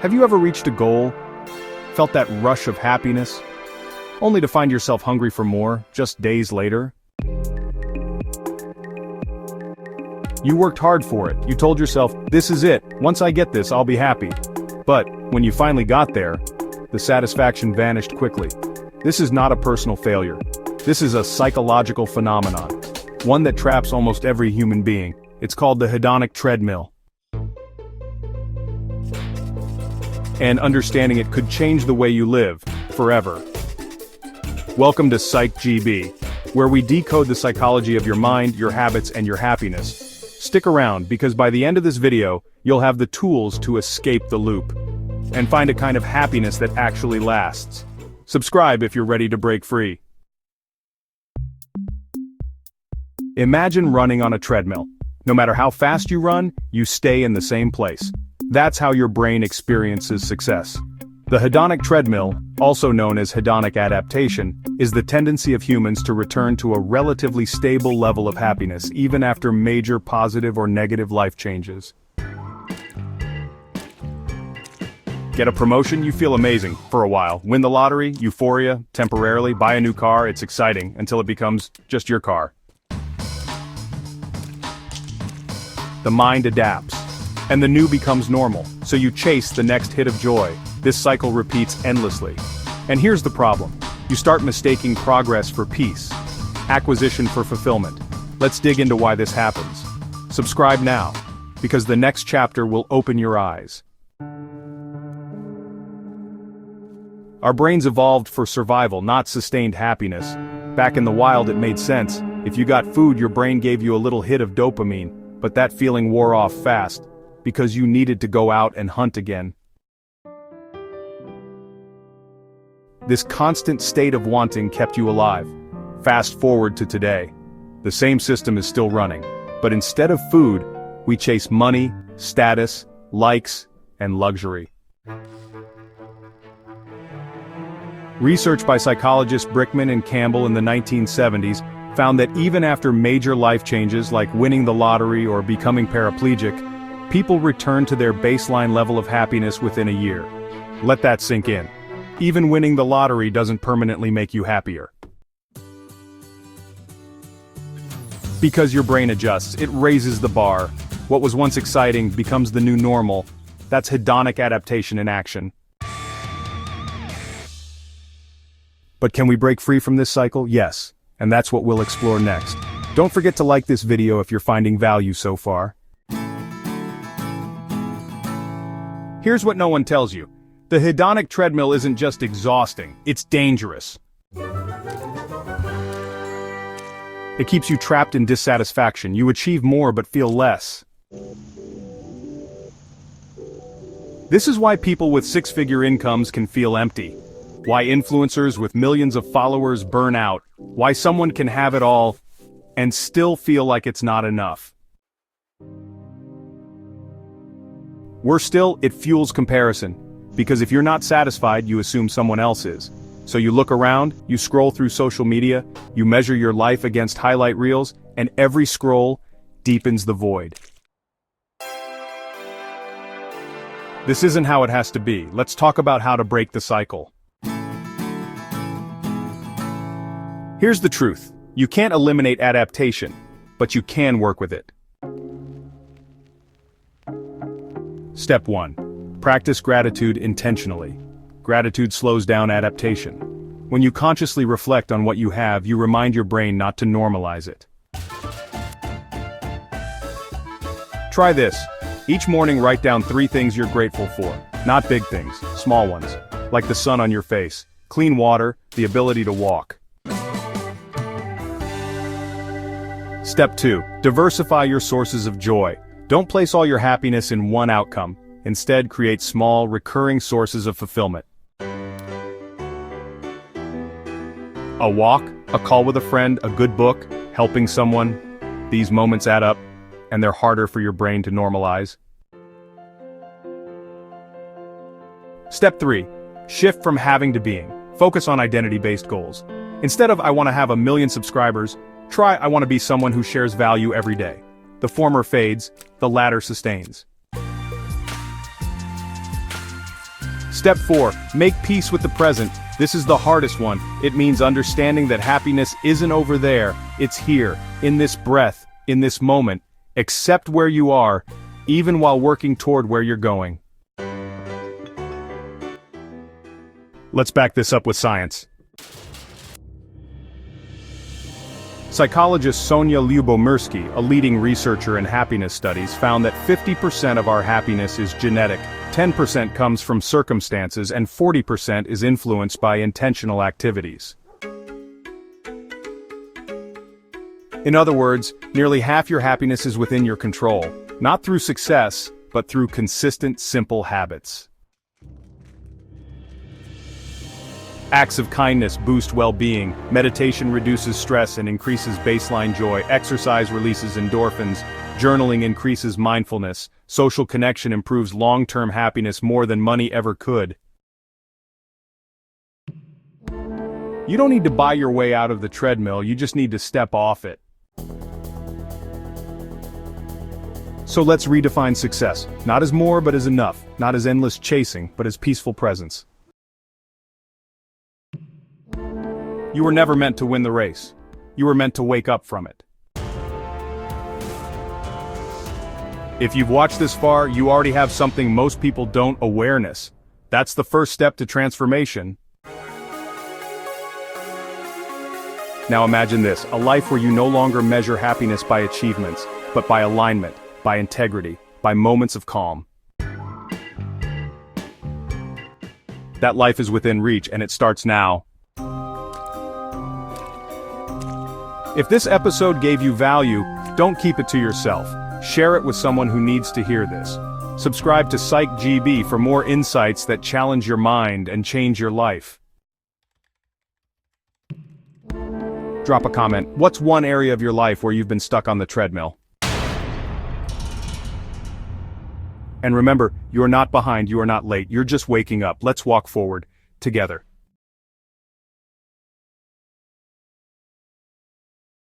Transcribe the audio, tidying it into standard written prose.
Have you ever reached a goal, felt that rush of happiness, only to find yourself hungry for more, just days later? You worked hard for it, you told yourself, this is it, once I get this I'll be happy. But, when you finally got there, the satisfaction vanished quickly. This is not a personal failure. This is a psychological phenomenon. One that traps almost every human being. It's called the Hedonic Treadmill. And understanding it could change the way you live, forever. Welcome to Psych GB, where we decode the psychology of your mind, your habits, and your happiness. Stick around, because by the end of this video, you'll have the tools to escape the loop. And find a kind of happiness that actually lasts. Subscribe if you're ready to break free. Imagine running on a treadmill. No matter how fast you run, you stay in the same place. That's how your brain experiences success. The hedonic treadmill, also known as hedonic adaptation, is the tendency of humans to return to a relatively stable level of happiness even after major positive or negative life changes. Get a promotion, you feel amazing, for a while. Win the lottery, euphoria, temporarily. Buy a new car, it's exciting, until it becomes just your car. The mind adapts, and the new becomes normal, so you chase the next hit of joy. This cycle repeats endlessly. And here's the problem. You start mistaking progress for peace, acquisition for fulfillment. Let's dig into why this happens. Subscribe now, because the next chapter will open your eyes. Our brains evolved for survival, not sustained happiness. Back in the wild it made sense. If you got food, your brain gave you a little hit of dopamine. But that feeling wore off fast, because you needed to go out and hunt again. This constant state of wanting kept you alive. Fast forward to today. The same system is still running, but instead of food, we chase money, status, likes, and luxury. Research by psychologists Brickman and Campbell in the 1970s found that even after major life changes like winning the lottery or becoming paraplegic, people return to their baseline level of happiness within a year. Let that sink in. Even winning the lottery doesn't permanently make you happier. Because your brain adjusts, it raises the bar. What was once exciting becomes the new normal. That's hedonic adaptation in action. But can we break free from this cycle? Yes. And that's what we'll explore next. Don't forget to like this video if you're finding value so far. Here's what no one tells you. The hedonic treadmill isn't just exhausting, it's dangerous. It keeps you trapped in dissatisfaction. You achieve more but feel less. This is why people with six-figure incomes can feel empty. Why influencers with millions of followers burn out. Why someone can have it all and still feel like it's not enough. Worse still, it fuels comparison. Because if you're not satisfied, you assume someone else is. So you look around, you scroll through social media, you measure your life against highlight reels, and every scroll deepens the void. This isn't how it has to be. Let's talk about how to break the cycle. Here's the truth. You can't eliminate adaptation, but you can work with it. Step 1. Practice gratitude intentionally. Gratitude slows down adaptation. When you consciously reflect on what you have, you remind your brain not to normalize it. Try this. Each morning write down 3 things you're grateful for. Not big things, small ones. Like the sun on your face, clean water, the ability to walk. Step 2. Diversify your sources of joy. Don't place all your happiness in one outcome. Instead, create small, recurring sources of fulfillment. A walk, a call with a friend, a good book, helping someone. These moments add up, and they're harder for your brain to normalize. Step 3. Shift from having to being. Focus on identity-based goals. Instead of I want to have 1 million subscribers, try I want to be someone who shares value every day. The former fades, the latter sustains. Step 4. Make peace with the present. This is the hardest one. It means understanding that happiness isn't over there, it's here, in this breath, in this moment. Accept where you are, even while working toward where you're going. Let's back this up with science. Psychologist Sonia Lyubomirsky, a leading researcher in happiness studies, found that 50% of our happiness is genetic, 10% comes from circumstances, and 40% is influenced by intentional activities. In other words, nearly half your happiness is within your control, not through success, but through consistent, simple habits. Acts of kindness boost well-being, meditation reduces stress and increases baseline joy, exercise releases endorphins, journaling increases mindfulness, social connection improves long-term happiness more than money ever could. You don't need to buy your way out of the treadmill, you just need to step off it. So let's redefine success, not as more but as enough, not as endless chasing, but as peaceful presence. You were never meant to win the race. You were meant to wake up from it. If you've watched this far, you already have something most people don't: awareness. That's the first step to transformation. Now imagine this, a life where you no longer measure happiness by achievements, but by alignment, by integrity, by moments of calm. That life is within reach, and it starts now. If this episode gave you value, don't keep it to yourself. Share it with someone who needs to hear this. Subscribe to Psych GB for more insights that challenge your mind and change your life. Drop a comment. What's one area of your life where you've been stuck on the treadmill? And remember, you are not behind, you are not late, you're just waking up. Let's walk forward together.